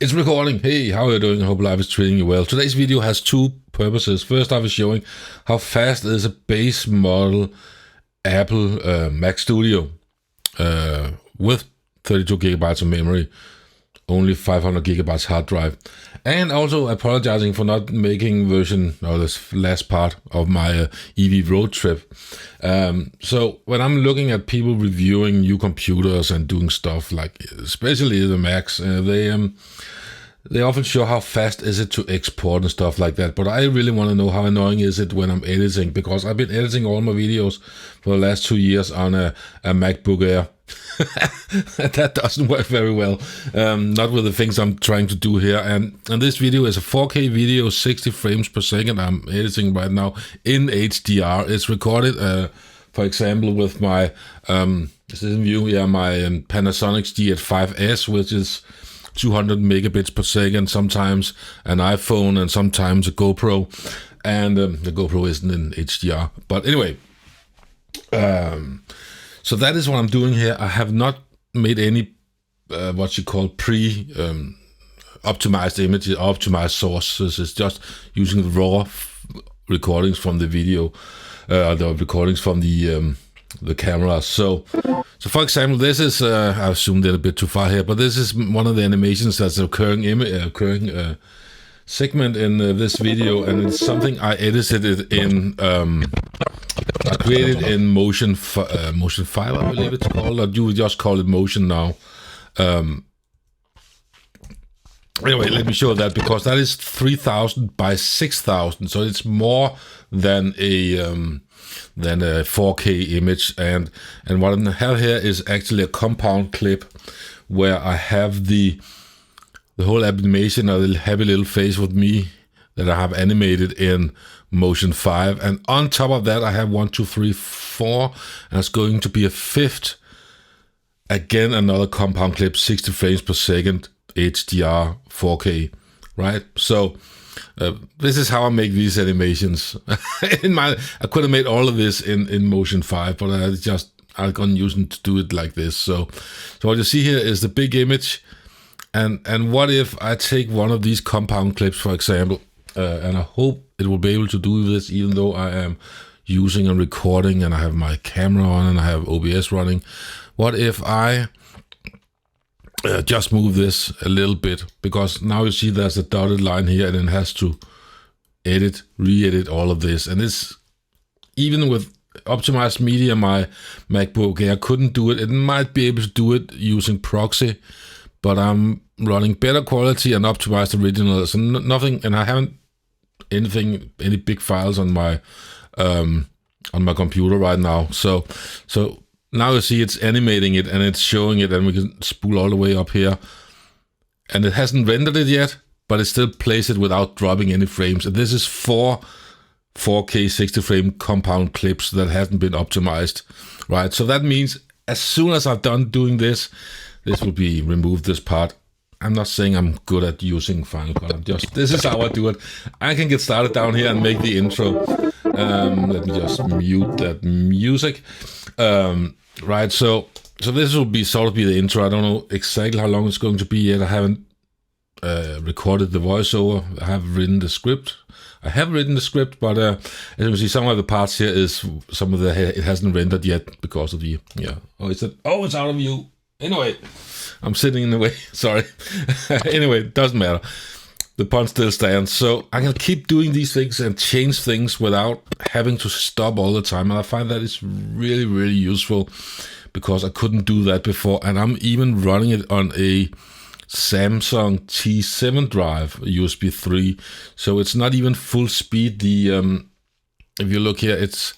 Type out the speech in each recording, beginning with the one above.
It's recording. Hey, how are you doing? I hope life is treating you well. Today's video has two purposes. First, I was showing how fast is a base model Apple Mac Studio with 32 gigabytes of memory, only 500 gigabytes hard drive. And also apologizing for not making version or this last part of my EV road trip. So when I'm looking at people reviewing new computers and doing stuff like, especially the Macs, they often show how fast is it to export and stuff like that. But I really want to know how annoying is it when I'm editing, because I've been editing all my videos for the last 2 years on a Macbook Air. That doesn't work very well, not with the things I'm trying to do here. And this video is a 4K video, 60 frames per second. I'm editing right now in HDR. It's recorded, for example, with my this is in view here, my Panasonic G85S, which is 200 megabits per second, sometimes an iPhone and sometimes a GoPro, and the GoPro isn't in HDR. But anyway, so that is what I'm doing here. I have not made any what you call optimized images, optimized sources. It's just using the raw recordings from the video, the recordings from the camera. So for example, this is I zoomed in a bit too far here, but this is one of the animations that's occurring segment in this video, and it's something I edited it in. I created in Motion 5, I believe it's called, or you would just call it Motion now. Anyway, let me show that, because that is 3000 by 6000, so it's more than a 4K image. And what I have here is actually a compound clip where I have the whole animation, a happy little face with me that I have animated in Motion 5, and on top of that I have 1, 2, 3, 4, and it's going to be a fifth, again another compound clip, 60 frames per second, HDR, 4K, right? So this is how I make these animations. I could have made all of this in Motion 5, but I got used to do it like this. So what you see here is the big image, and what if I take one of these compound clips, for example, and I hope it will be able to do this even though I am using and recording and I have my camera on and I have OBS running. What if I just move this a little bit, because now you see there's a dotted line here and it has to re-edit all of this. And this, even with optimized media, my MacBook Air couldn't do it. It might be able to do it using proxy, but I'm running better quality and optimized originals and nothing, and I haven't any big files on my computer right now. So now you see it's animating it and it's showing it, and we can spool all the way up here, and it hasn't rendered it yet, but it still plays it without dropping any frames. And this is 4K 60 frame compound clips that hasn't been optimized, right? So that means as soon as I've done doing this will be removed, this part. I'm not saying I'm good at using Final Cut. This is how I do it. I can get started down here and make the intro. Let me just mute that music. Right, so this will be sort of the intro. I don't know exactly how long it's going to be yet. I haven't recorded the voiceover. I have written the script. But as you can see, some of the parts here is it hasn't rendered yet because of the it's out of view. Anyway, I'm sitting in the way. Sorry. Anyway, it doesn't matter. The point still stands. So I can keep doing these things and change things without having to stop all the time. And I find that it's really, really useful, because I couldn't do that before. And I'm even running it on a Samsung T7 drive, USB 3. So it's not even full speed. The if you look here, it's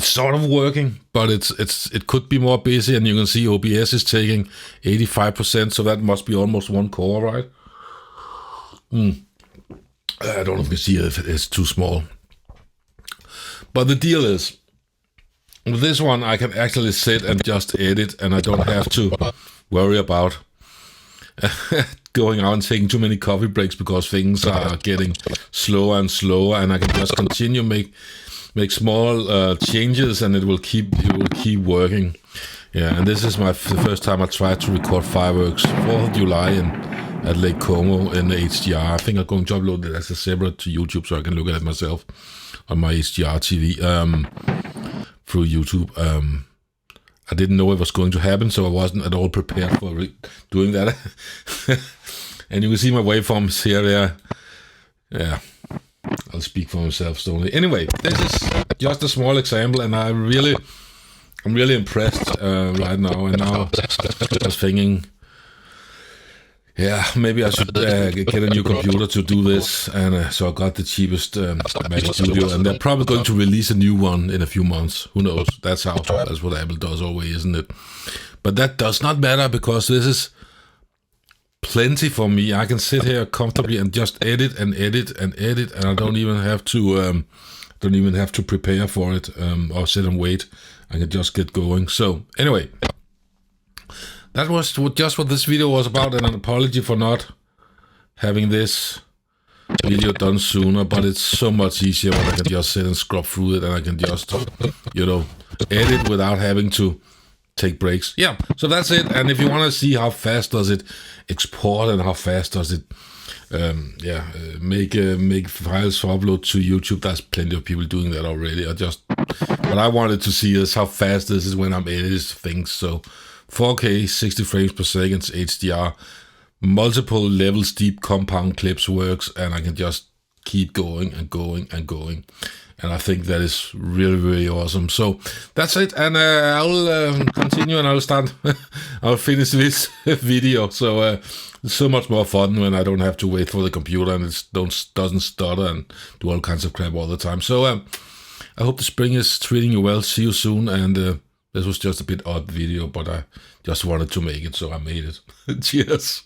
sort of working, but it could be more busy, and you can see OBS is taking 85%, so that must be almost one core, right? I don't know if you can see it, if it's too small. But the deal is, with this one, I can actually sit and just edit, and I don't have to worry about going out and taking too many coffee breaks, because things are getting slower and slower, and I can just continue make small changes, and it will keep working. Yeah, and this is the first time I tried to record fireworks, 4th of July at Lake Como in the HDR. I think I'm going to upload it as a separate to YouTube so I can look at it myself on my HDR TV through YouTube. I didn't know it was going to happen, so I wasn't at all prepared for doing that. And you can see my waveforms here. Yeah, I'll speak for myself slowly. Anyway, this is just a small example, and I'm really impressed right now. And now I was thinking, yeah, maybe I should get a new computer to do this. And so I got the cheapest Mac Studio, and they're probably going to release a new one in a few months. Who knows? That's what Apple does always, isn't it? But that does not matter, because this is plenty for me. I can sit here comfortably and just edit, and I don't even have to prepare for it or sit and wait. I can just get going. So anyway, that was just what this video was about, and an apology for not having this video done sooner, but it's so much easier when I can just sit and scrub through it, and I can just, edit without having to take breaks. Yeah, so that's it. And if you want to see how fast does it export and how fast does it make files for upload to YouTube, there's plenty of people doing that already. What I wanted to see is how fast this is when I'm editing things. So 4K, 60 frames per second, HDR, multiple levels deep compound clips works, and I can just keep going and going and going. And I think that is really, really awesome. So that's it. And I'll continue, and I'll finish this video. So it's so much more fun when I don't have to wait for the computer, and it doesn't stutter and do all kinds of crap all the time. So I hope the spring is treating you well. See you soon. And this was just a bit odd video, but I just wanted to make it, so I made it. Cheers.